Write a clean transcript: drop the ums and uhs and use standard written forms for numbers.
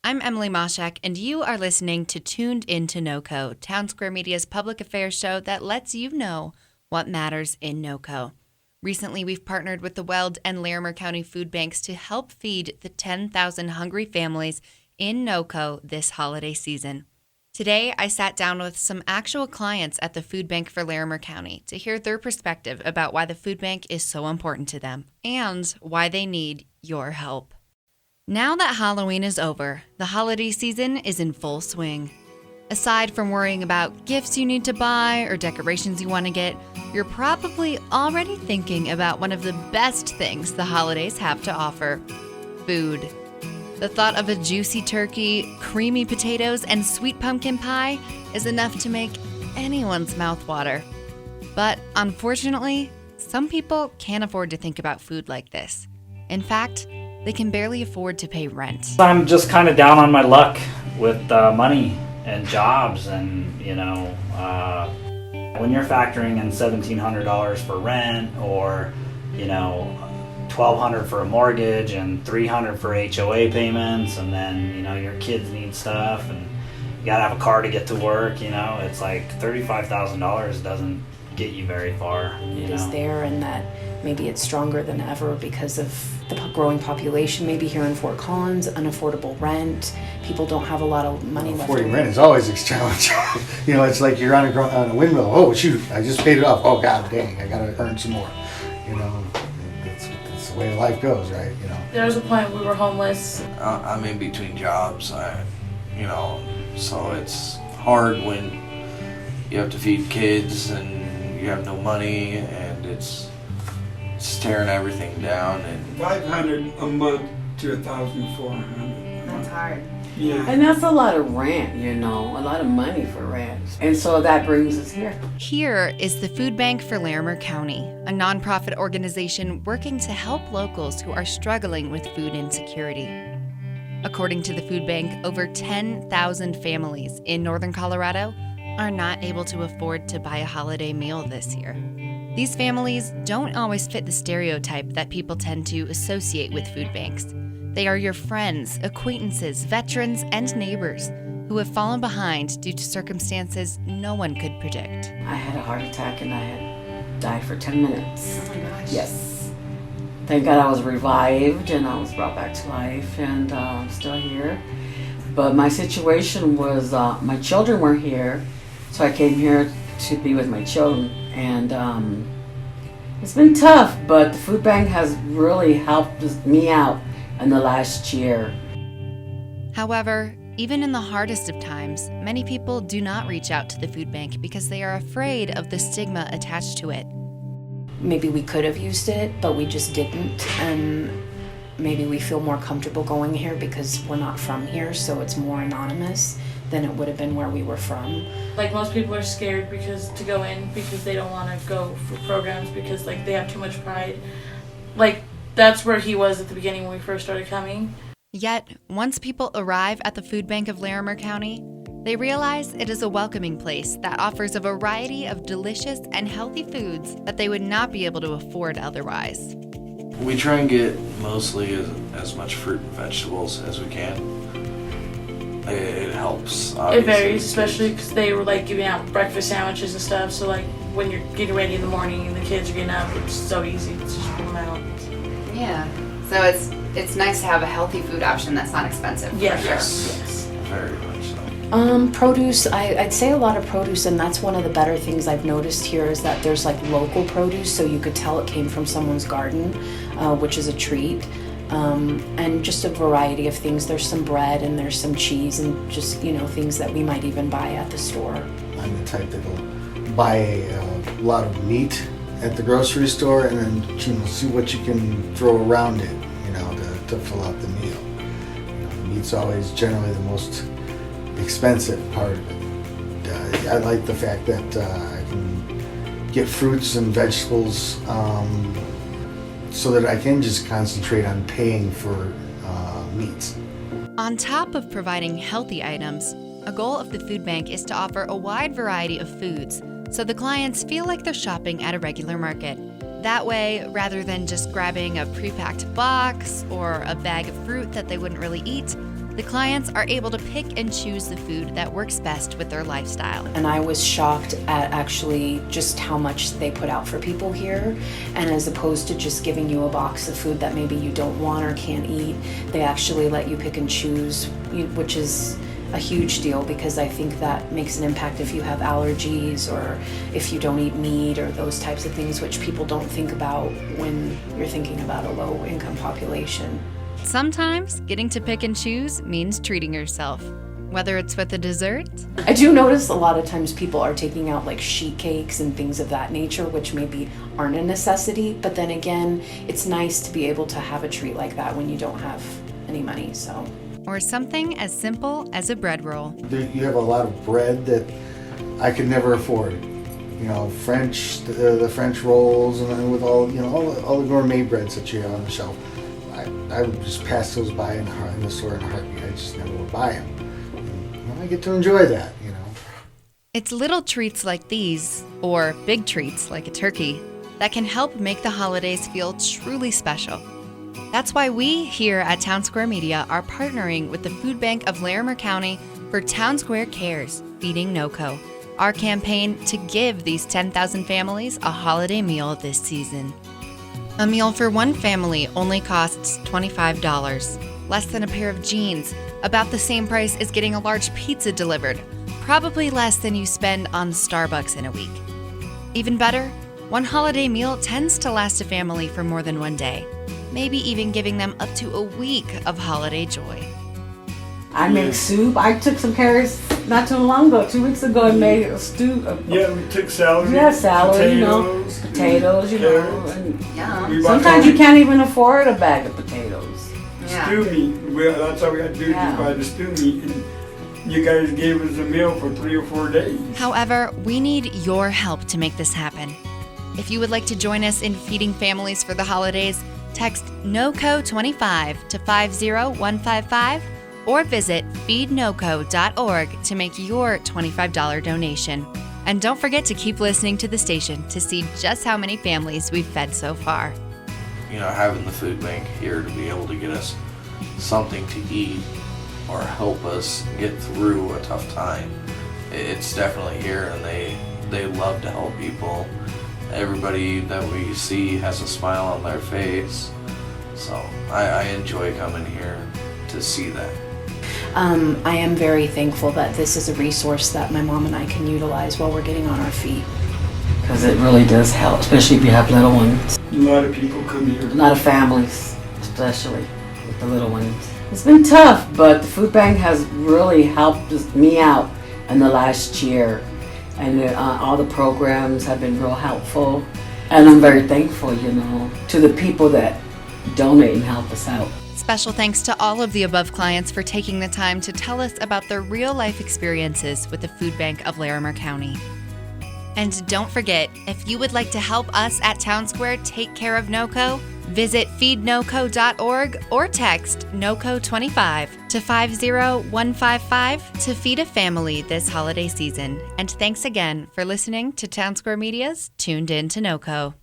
I'm Emily Mashak, and you are listening to Tuned Into NoCo, Town Square Media's public affairs show that lets you know what matters in NoCo. Recently, we've partnered with the Weld and Larimer County food banks to help feed the 10,000 hungry families in NoCo this holiday season. Today, I sat down with some actual clients at the food bank for Larimer County to hear their perspective about why the food bank is so important to them and why they need your help. Now that Halloween is over, the holiday season is in full swing. Aside from worrying about gifts you need to buy or decorations you want to get, you're probably already thinking about one of the best things the holidays have to offer: food. The thought of a juicy turkey, creamy potatoes, and sweet pumpkin pie is enough to make anyone's mouth water. But unfortunately, some people can't afford to think about food like this. In fact, they can barely afford to pay rent. I'm just kind of down on my luck with money and jobs, and when you're factoring in $1,700 for rent, or $1,200 for a mortgage and $300 for HOA payments, and then your kids need stuff, and you gotta have a car to get to work. It's like $35,000 doesn't get you very far. It is there, and that maybe it's stronger than ever because of the growing population, maybe here in Fort Collins, unaffordable rent. People don't have a lot of money left. Affording rent is always a challenge. It's like you're on a windmill. Oh shoot, I just paid it off. Oh god dang, I gotta earn some more. It's the way life goes, right? There was a point we were homeless. I'm in between jobs, so it's hard when you have to feed kids and you have no money, and it's tearing everything down. And $500 a month to $1,400. That's hard. Yeah. And that's a lot of rent, a lot of money for rent. And so that brings us here. Here is the Food Bank for Larimer County, a nonprofit organization working to help locals who are struggling with food insecurity. According to the food bank, over 10,000 families in northern Colorado are not able to afford to buy a holiday meal this year. These families don't always fit the stereotype that people tend to associate with food banks. They are your friends, acquaintances, veterans, and neighbors who have fallen behind due to circumstances no one could predict. I had a heart attack and I had died for 10 minutes. Oh my gosh. Yes. Thank God I was revived and I was brought back to life, and I'm still here. But my situation was my children were here, so I came here to be with my children. And it's been tough, but the food bank has really helped me out in the last year. However, even in the hardest of times, many people do not reach out to the food bank because they are afraid of the stigma attached to it. Maybe we could have used it, but we just didn't. And maybe we feel more comfortable going here because we're not from here, so it's more anonymous than it would have been where we were from. Like, most people are scared to go in because they don't want to go for programs because they have too much pride. That's where he was at the beginning when we first started coming. Yet, once people arrive at the food bank of Larimer County, they realize it is a welcoming place that offers a variety of delicious and healthy foods that they would not be able to afford otherwise. we try and get mostly as much fruit and vegetables as we can. It helps, obviously. It varies, especially because they were giving out breakfast sandwiches and stuff, so when you're getting ready in the morning and the kids are getting up, it's so easy to just pull them out. Yeah, so it's nice to have a healthy food option that's not expensive. Yeah, for sure. Yes. Very much so. Produce, I'd say a lot of produce, and that's one of the better things I've noticed here is that there's local produce, so you could tell it came from someone's garden, which is a treat. And just a variety of things. There's some bread and there's some cheese and just, things that we might even buy at the store. I'm the type that'll buy a lot of meat at the grocery store and then see what you can throw around it, to fill out the meal. Meat's always generally the most expensive part of it. I like the fact that I can get fruits and vegetables so that I can just concentrate on paying for meats. On top of providing healthy items, a goal of the food bank is to offer a wide variety of foods so the clients feel like they're shopping at a regular market. That way, rather than just grabbing a pre-packed box or a bag of fruit that they wouldn't really eat, the clients are able to pick and choose the food that works best with their lifestyle. And I was shocked at actually just how much they put out for people here. And as opposed to just giving you a box of food that maybe you don't want or can't eat, they actually let you pick and choose, which is a huge deal because I think that makes an impact if you have allergies or if you don't eat meat or those types of things, which people don't think about when you're thinking about a low income population. Sometimes getting to pick and choose means treating yourself, whether it's with a dessert. I do notice a lot of times people are taking out like sheet cakes and things of that nature, which maybe aren't a necessity, but then again, it's nice to be able to have a treat like that when you don't have any money, so. Or something as simple as a bread roll. You have a lot of bread that I could never afford. You know, the French rolls, and then with all the gourmet breads that you have on the shelf. I would just pass those by in the store in a heartbeat. I just never would buy them. And I get to enjoy that, you know. It's little treats like these, or big treats like a turkey, that can help make the holidays feel truly special. That's why we here at Town Square Media are partnering with the Food Bank of Larimer County for Town Square Cares, Feeding NoCo, our campaign to give these 10,000 families a holiday meal this season. A meal for one family only costs $25, less than a pair of jeans, about the same price as getting a large pizza delivered, probably less than you spend on Starbucks in a week. Even better, one holiday meal tends to last a family for more than one day, maybe even giving them up to a week of holiday joy. I make soup. I took some carrots not too long ago, 2 weeks ago, and made a stew. Yeah, we took celery. Yeah, salad, potatoes, and Yeah. sometimes you can't even afford a bag of potatoes. Yeah. Stew meat. Well, that's all we had to do, Yeah. just buy the stew meat. And you guys gave us a meal for 3 or 4 days. However, we need your help to make this happen. If you would like to join us in feeding families for the holidays, text NoCo25 to 50155 or visit feednoco.org to make your $25 donation. And don't forget to keep listening to the station to see just how many families we've fed so far. You know, having the food bank here to be able to get us something to eat or help us get through a tough time, it's definitely here, and they love to help people. Everybody that we see has a smile on their face, so I enjoy coming here to see that. I am very thankful that this is a resource that my mom and I can utilize while we're getting on our feet. Because it really does help, especially if you have little ones. A lot of people come A here. lot of families, especially with the little ones. It's been tough, but the food bank has really helped me out in the last year. And all the programs have been real helpful. And I'm very thankful, to the people that donate and help us out. Special thanks to all of the above clients for taking the time to tell us about their real-life experiences with the Food Bank of Larimer County. And don't forget, if you would like to help us at Town Square take care of NoCo, visit feednoco.org or text NoCo25 to 50155 to feed a family this holiday season. And thanks again for listening to Town Square Media's Tuned In to NoCo.